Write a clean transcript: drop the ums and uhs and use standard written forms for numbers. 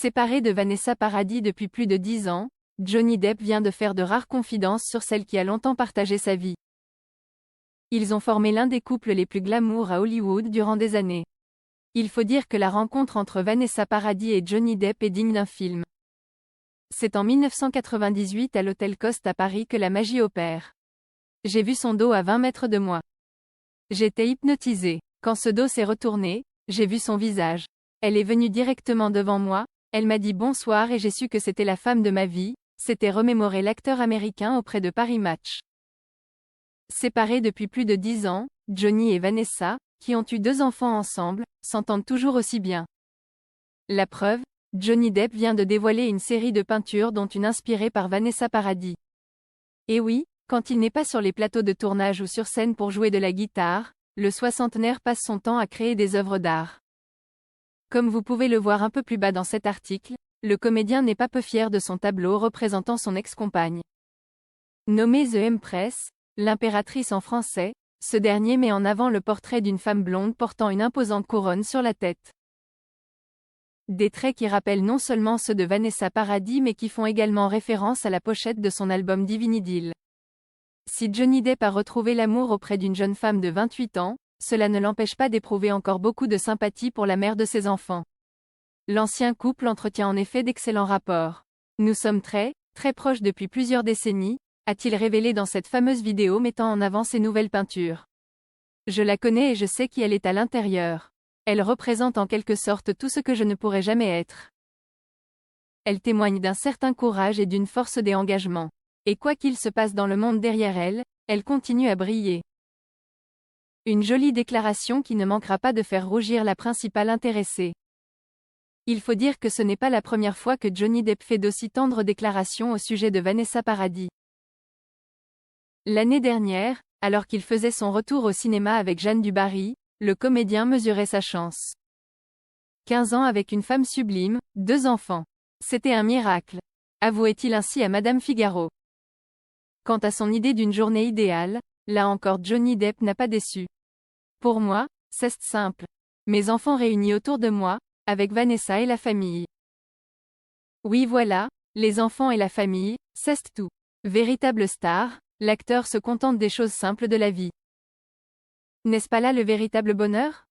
Séparé de Vanessa Paradis depuis plus de 10 ans, Johnny Depp vient de faire de rares confidences sur celle qui a longtemps partagé sa vie. Ils ont formé l'un des couples les plus glamour à Hollywood durant des années. Il faut dire que la rencontre entre Vanessa Paradis et Johnny Depp est digne d'un film. C'est en 1998 à l'hôtel Coste à Paris que la magie opère. J'ai vu son dos à 20 mètres de moi. J'étais hypnotisée. Quand ce dos s'est retourné, j'ai vu son visage. Elle est venue directement devant moi, elle m'a dit bonsoir et j'ai su que c'était la femme de ma vie, s'était remémoré l'acteur américain auprès de Paris Match. Séparés depuis plus de 10 ans, Johnny et Vanessa, qui ont eu 2 enfants ensemble, s'entendent toujours aussi bien. La preuve, Johnny Depp vient de dévoiler une série de peintures dont une inspirée par Vanessa Paradis. Et oui, quand il n'est pas sur les plateaux de tournage ou sur scène pour jouer de la guitare, le soixantenaire passe son temps à créer des œuvres d'art. Comme vous pouvez le voir un peu plus bas dans cet article, le comédien n'est pas peu fier de son tableau représentant son ex-compagne. Nommé The Empress, l'impératrice en français, ce dernier met en avant le portrait d'une femme blonde portant une imposante couronne sur la tête. Des traits qui rappellent non seulement ceux de Vanessa Paradis mais qui font également référence à la pochette de son album Divine Idyll. Si Johnny Depp a retrouvé l'amour auprès d'une jeune femme de 28 ans, cela ne l'empêche pas d'éprouver encore beaucoup de sympathie pour la mère de ses enfants. L'ancien couple entretient en effet d'excellents rapports. Nous sommes très proches depuis plusieurs décennies, a-t-il révélé dans cette fameuse vidéo mettant en avant ses nouvelles peintures. Je la connais et je sais qui elle est à l'intérieur. Elle représente en quelque sorte tout ce que je ne pourrais jamais être. Elle témoigne d'un certain courage et d'une force des engagements. Et quoi qu'il se passe dans le monde derrière elle, elle continue à briller. Une jolie déclaration qui ne manquera pas de faire rougir la principale intéressée. Il faut dire que ce n'est pas la première fois que Johnny Depp fait d'aussi tendres déclarations au sujet de Vanessa Paradis. L'année dernière, alors qu'il faisait son retour au cinéma avec Jeanne du Barry, le comédien mesurait sa chance. 15 ans avec une femme sublime, 2 enfants. C'était un miracle, avouait-il ainsi à Madame Figaro. Quant à son idée d'une journée idéale, là encore Johnny Depp n'a pas déçu. Pour moi, c'est simple. Mes enfants réunis autour de moi, avec Vanessa et la famille. Oui voilà, les enfants et la famille, c'est tout. Véritable star, l'acteur se contente des choses simples de la vie. N'est-ce pas là le véritable bonheur ?